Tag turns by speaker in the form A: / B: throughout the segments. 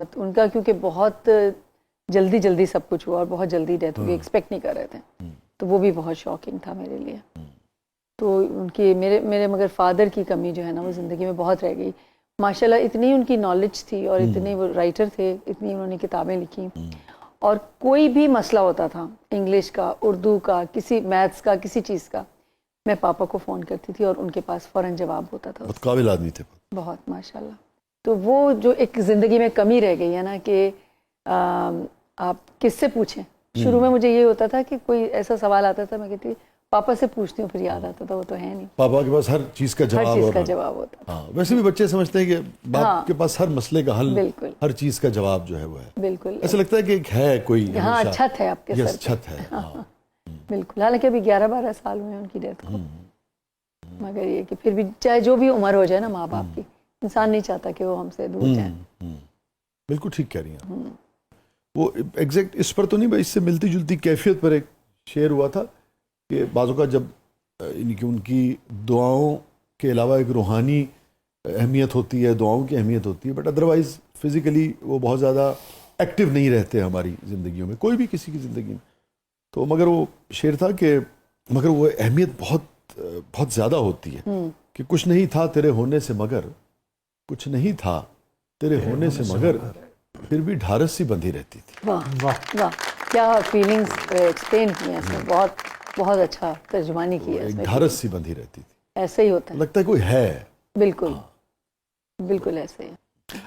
A: ان کا کیونکہ بہت جلدی سب کچھ ہوا اور بہت جلدی ڈیتھ ہوئی, ایکسپیکٹ نہیں کر رہے تھے, تو وہ بھی بہت شاکنگ تھا میرے لیے. تو ان کی میرے مگر فادر کی کمی جو ہے نا وہ زندگی میں بہت رہ گئی. ماشاءاللہ اتنی ان کی نالج تھی اور اتنے وہ رائٹر تھے, اتنی انہوں نے کتابیں لکھی, اور کوئی بھی مسئلہ ہوتا تھا انگلش کا, اردو کا, کسی میتھس کا, کسی چیز کا, میں پاپا کو فون کرتی تھی اور ان کے پاس فوراً جواب ہوتا تھا.
B: بہت قابل آدمی تھے
A: بہت ماشاءاللہ. تو وہ جو ایک زندگی میں کمی رہ گئی ہے نا کہ آپ کس سے پوچھیں. شروع میں مجھے یہ ہوتا تھا کہ کوئی ایسا سوال آتا تھا, میں کہتی پاپا سے پوچھتی ہوں, پھر یاد آتا تھا وہ تو ہے نہیں,
B: پاپا کے پاس ہر چیز کا جواب,
A: ہر چیز کا جواب ہوتا تھا.
B: ہاں ویسے بھی بچے سمجھتے ہیں کہ باپ کے پاس ہر مسئلے کا حل,
A: بالکل,
B: ہر چیز کا جواب جو ہے وہ ہے.
A: بالکل
B: ایسا لگتا ہے کہ ایک ہے کوئی,
A: ہاں چھت ہے آپ کے سر,
B: چھت ہے.
A: بالکل. حالانکہ ابھی 11-12 سال ہوئے ان کی ڈیتھ کو, مگر یہ کہ پھر بھی چاہے جو بھی عمر ہو جائے نا ماں باپ کی, انسان نہیں چاہتا کہ وہ ہم سے دور جائیں.
B: بالکل ٹھیک کہہ رہی ہیں. وہ ایگزیکٹ اس پر تو نہیں, اس سے ملتی جلتی کیفیت پر ایک شعر ہوا تھا کہ بعضوں کا جب ان کی دعاؤں کے علاوہ ایک روحانی اہمیت ہوتی ہے, دعاؤں کی اہمیت ہوتی ہے, بٹ ادروائز فزیکلی وہ بہت زیادہ ایکٹیو نہیں رہتے ہماری زندگیوں میں, کوئی بھی کسی کی زندگی میں. تو مگر وہ شعر تھا کہ مگر وہ اہمیت بہت زیادہ ہوتی ہے کہ کچھ نہیں تھا تیرے ہونے سے مگر, کچھ نہیں تھا تیرے ہونے سے مگر, پھر بھی ڈھارس سی بندھی رہتی تھی.
A: واہ واہ, کیا فیلنگز ایکسپلین کی ہیں اس میں, بہت اچھا ترجمانی کی ہے.
B: ڈھارس سی بندھی رہتی تھی,
A: ایسے ہی ہوتا ہے,
B: لگتا ہے کوئی ہے.
A: بالکل بالکل ایسے ہی.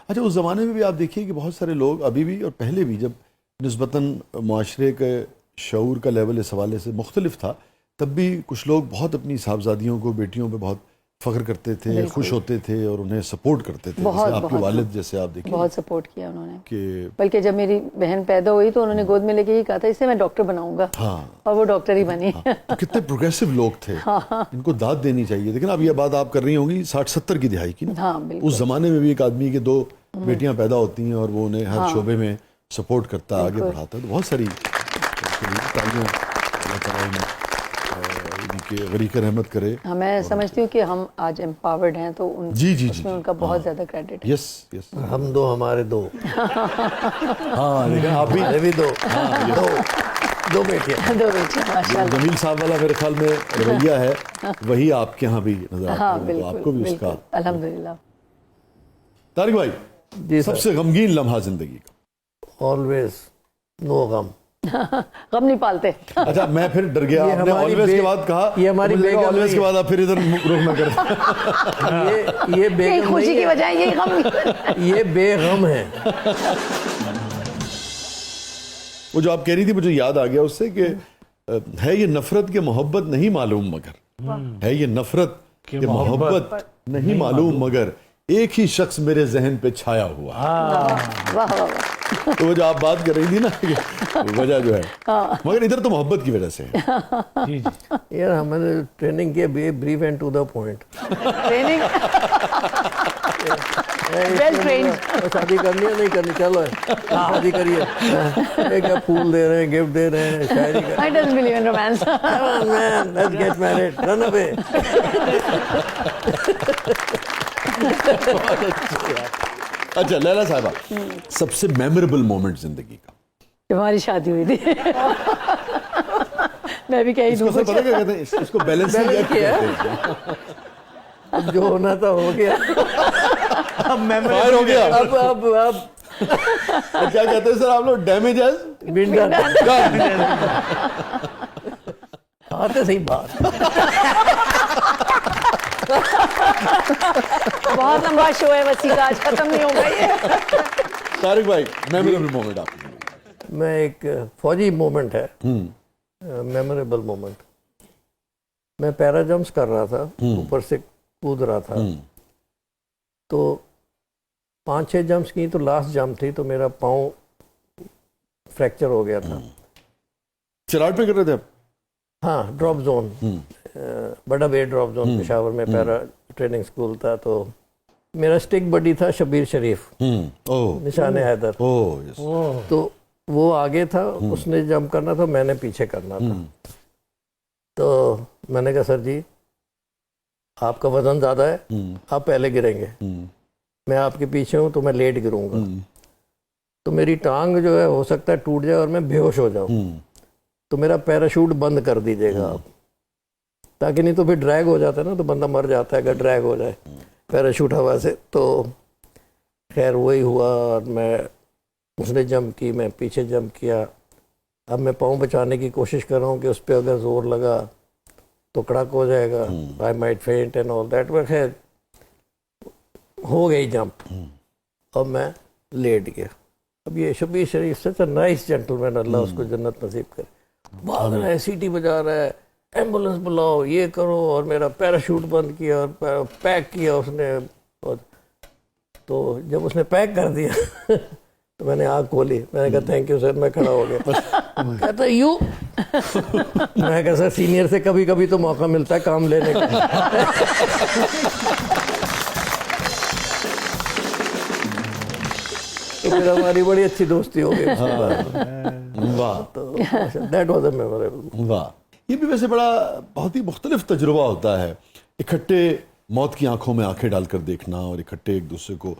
B: اچھا اس زمانے میں بھی آپ دیکھیے کہ بہت سارے لوگ ابھی بھی اور پہلے بھی, جب نسبتاً معاشرے کے شعور کا لیول اس حوالے سے مختلف تھا, تب بھی کچھ لوگ بہت اپنی صاحبزادیوں کو, بیٹیوں پہ بہت فخر کرتے تھے, خوش ہوتے تھے اور انہیں سپورٹ کرتے تھے. جیسے آپ کے والد جیسے آپ دیکھیں
A: بہت سپورٹ کیا انہوں نے,
B: کہ
A: بلکہ جب میری بہن پیدا ہوئی تو انہوں نے گود میں لے کے ہی کہا تھا اسے میں ڈاکٹر بناؤں گا, اور وہ ڈاکٹر ہی بنی.
B: تو کتنے پروگریسو لوگ تھے, ان کو داد دینی چاہیے. لیکن اب یہ بات آپ کر رہی ہوں گی 60-70 کی دہائی کی, اس زمانے میں بھی ایک آدمی کے 2 بیٹیاں پیدا ہوتی ہیں اور وہ انہیں ہر شعبے میں سپورٹ کرتا, آگے بڑھاتا ہے. تو بہت ساری غریق رحمت کرے.
A: میں سمجھتی ہوں کہ ہم آج امپاورڈ ہیں تو اس میں ان کا بہت زیادہ کریڈٹ ہے.
B: یس
C: ہم 2 ہمارے 2.
B: ہاں لیکن آپ بھی
C: 2 بیٹیاں
A: 2 بیٹیاں.
B: جمیل صاحب والا میرے خیال میں رویہ ہے وہی آپ کے ہااں بھی نظر آتا ہے, تو آپ کو بھی اس کا
A: الحمدللہ.
B: طارق بھائی,
C: جی
B: سب سے غمگین لمحہ زندگی کا؟
C: آلویز نو غم.
A: غم نہیں پالتے.
B: اچھا میں پھر ڈر گیا, آپ نے آلویز کے بعد کہا,
C: یہ ہماری بیگم
B: آلویز کے بعد آپ پھر ادھر رخ نہ کریں.
C: یہ بیگم
A: خوشی کی وجہ یہ غم,
C: یہ بے غم ہے.
B: وہ جو آپ کہہ رہی تھی مجھے یاد آ گیا اس سے کہ ہے یہ نفرت کے محبت نہیں معلوم مگر, ہے یہ نفرت کے محبت نہیں معلوم مگر, ایک ہی شخص میرے ذہن پہ چھایا ہوا.
A: واہ واہ واہ.
B: تو وہ جو آپ بات کر رہی تھی نا وجہ جو ہے, مگر ادھر تو محبت کی وجہ سے ہے.
C: یار ہم نے ٹریننگ کی, brief and to the point.
A: Training well trained.
C: شادی کرنی ہے نہیں کرنی, چلو شادی کریے, ایک پھول دے رہے ہیں, گفٹ دے رہے ہیں, شاعری کر.
A: I don't believe in romance.
C: Come on man, let's get married, run away.
B: اچھا لیلا صاحبہ, سب سے میموریبل مومنٹ زندگی کا؟
A: جب ہماری شادی ہوئی تھی. میں بھی کہیں دوں,
B: پتہ کیا کہتے ہیں اس کو بیلنس کیا,
C: جو ہونا تھا ہو گیا,
B: فائر ہو گیا.
C: اب
B: کیا کہتے ہیں سر آپ لوگ, ڈیمیج ہے
C: آتے صحیح بات.
A: بہت لمبا شو ہے وسیع کا, آج ختم نہیں ہوگا یہ.
B: طارق بھائی میموریبل مومنٹ آپ کی؟
C: میں ایک فوجی مومنٹ ہے, میموریبل مومنٹ. میں پیرا جمپس کر رہا تھا, اوپر سے کود رہا تھا, تو 5-6 جمپس کی, تو لاسٹ جمپ تھی تو میرا پاؤں فریکچر ہو گیا تھا.
B: چراٹ پہ کر رہے تھے آپ؟
C: ہاں ڈراپ زون, بڑا وے ڈراپ زون پشاور میں پیرا ٹریننگ سکول تھا. تو میرا اسٹک بڈی تھا شبیر شریف, نشان حیدر. تو وہ آگے تھا, اس نے جمپ کرنا تھا, میں نے پیچھے کرنا تھا. تو میں نے کہا سر جی آپ کا وزن زیادہ ہے, آپ پہلے گریں گے, میں آپ کے پیچھے ہوں تو میں لیٹ گروں گا. تو میری ٹانگ جو ہے ہو سکتا ہے ٹوٹ جائے اور میں بے ہوش ہو جاؤں، تو میرا پیراشوٹ بند کر دیجیے گا آپ، تاکہ نہیں تو پھر ڈریگ ہو جاتا ہے نا، تو بندہ مر جاتا ہے اگر ڈریگ ہو جائے پیراشوٹ ہوا سے. تو خیر وہی ہوا، اور میں اس نے جمپ کی، میں پیچھے جمپ کیا. اب میں پاؤں بچانے کی کوشش کر رہا ہوں کہ اس پہ اگر زور لگا تو کڑک ہو جائے گا، I might faint and all that. خیر ہو گئی جمپ، اب میں لیٹ گیا. اب یہ شبیر شریف سچ اے نائس جینٹلمین، اللہ اس کو جنت نصیب کرے. بھاگ رہا ہے، سیٹی بجا رہا ہے، ایمبولینس بلاؤ، یہ کرو، اور میرا پیراشوٹ بند کیا اور پیک کیا اس نے. تو جب اس نے پیک کر دیا تو میں نے آنکھ کھولی، میں نے کہا تھینک یو سر، میں کھڑا ہو گیا. کہتا یو، میں نے کہا سر سینئر سے کبھی کبھی تو موقع ملتا ہے کام لینے کا. تو پھر ہماری بڑی اچھی دوستی ہو گئی اس کے بعد.
B: واہ
C: دیٹ واز اے میموریبل.
B: واہ. یہ بھی ویسے بہت ہی مختلف تجربہ ہوتا ہے، اکٹھے موت کی آنکھوں میں آنکھیں ڈال کر دیکھنا اور اکٹھے ایک دوسرے کو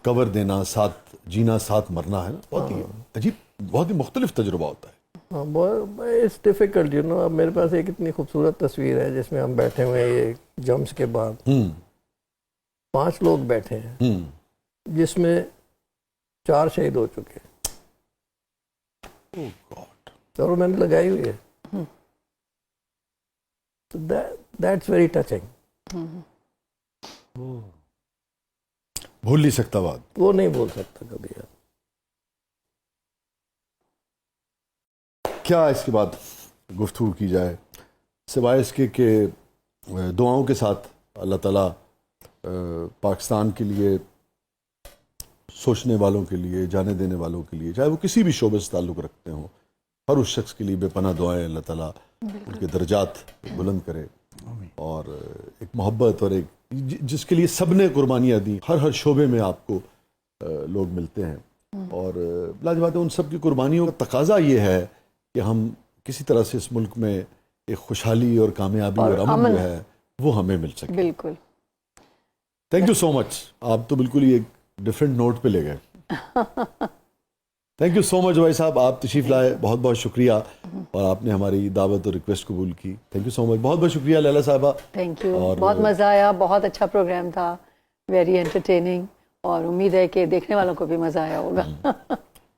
B: کور دینا، ساتھ جینا ساتھ مرنا، ہے نا، بہت ہی عجیب، بہت ہی مختلف تجربہ ہوتا ہے.
C: It's difficult you know. اب میرے پاس ایک اتنی خوبصورت تصویر ہے جس میں ہم بیٹھے ہوئے ہیں، یہ جمپس کے بعد 5 لوگ بیٹھے ہیں، جس میں 4 شہید ہو چکے ہیں اور میں نے لگائی ہوئی ہے. That's very touching.
B: بھول نہیں سکتا بات،
C: وہ نہیں بول سکتا کبھی.
B: کیا اس کے بعد گفتگو کی جائے سوائے اس کے کہ دعاؤں کے ساتھ اللہ تعالیٰ پاکستان کے لیے، سوچنے والوں کے لیے، جانے دینے والوں کے لیے، چاہے وہ کسی بھی شعبے سے تعلق رکھتے ہوں، ہر اس شخص کے لیے بے پناہ دعائیں اللہ تعالیٰ ان کے درجات بلند کرے. اور ایک محبت اور ایک جس کے لیے سب نے قربانیاں دی، ہر شعبے میں آپ کو لوگ ملتے ہیں، اور لاجواب ان سب کی قربانیوں کا تقاضا یہ ہے کہ ہم کسی طرح سے اس ملک میں ایک خوشحالی اور کامیابی اور امن جو ہے وہ ہمیں مل سکے.
A: بالکل.
B: تھینک یو سو مچ. آپ تو بالکل ہی ایک ڈفرینٹ نوٹ پہ لے گئے. تھینک یو سو مچ بھائی صاحب، آپ تشریف لائے، بہت بہت شکریہ، اور آپ نے ہماری دعوت اور ریکویسٹ قبول کی. تھینک یو سو مچ، بہت بہت شکریہ لیلا صاحبہ.
A: تھینک یو، بہت مزہ آیا، بہت اچھا پروگرام تھا، ویری انٹرٹیننگ، اور امید ہے کہ دیکھنے والوں کو بھی مزہ آیا ہوگا.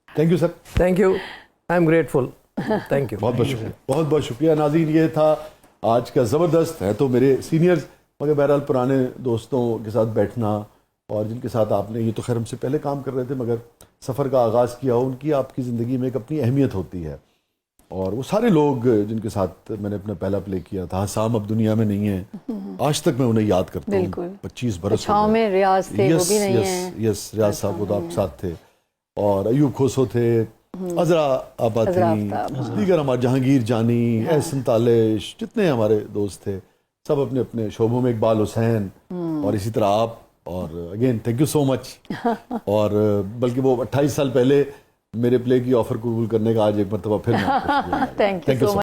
B: Thank you sir.
C: Thank you, I am grateful. Thank you.
B: بہت بہت شکریہ، بہت بہت شکریہ. ناظرین، یہ تھا آج کا زبردست ہے تو میرے سینئرز، مگر بہرحال پرانے دوستوں کے ساتھ بیٹھنا، اور جن کے ساتھ آپ نے، یہ تو خیر ہم سے پہلے کام کر رہے تھے مگر سفر کا آغاز کیا ہو، ان کی آپ کی زندگی میں ایک اپنی اہمیت ہوتی ہے. اور وہ سارے لوگ جن کے ساتھ میں نے اپنا پہلا پلے کیا تھا، حسام اب دنیا میں نہیں ہیں، آج تک میں انہیں یاد کرتا ہوں. 25 برس
A: چھاؤں میں ریاض تھے، وہ بھی نہیں ہیں.
B: یس، ریاض صاحب وہ تو آپ کے ساتھ تھے، اور ایوب کھوسو تھے، عذرا آبا تھیں، دیگر ہمارے جہانگیر جانی، احسن تالش، جتنے ہمارے دوست تھے سب اپنے اپنے شعبوں میں، اقبال حسین، اور اسی طرح آپ. اور اگین تھینک یو سو مچ. اور بلکہ وہ 28 سال پہلے میرے پلے کی آفر قبول کرنے کا آج ایک مرتبہ پھر.
A: Thank you so much.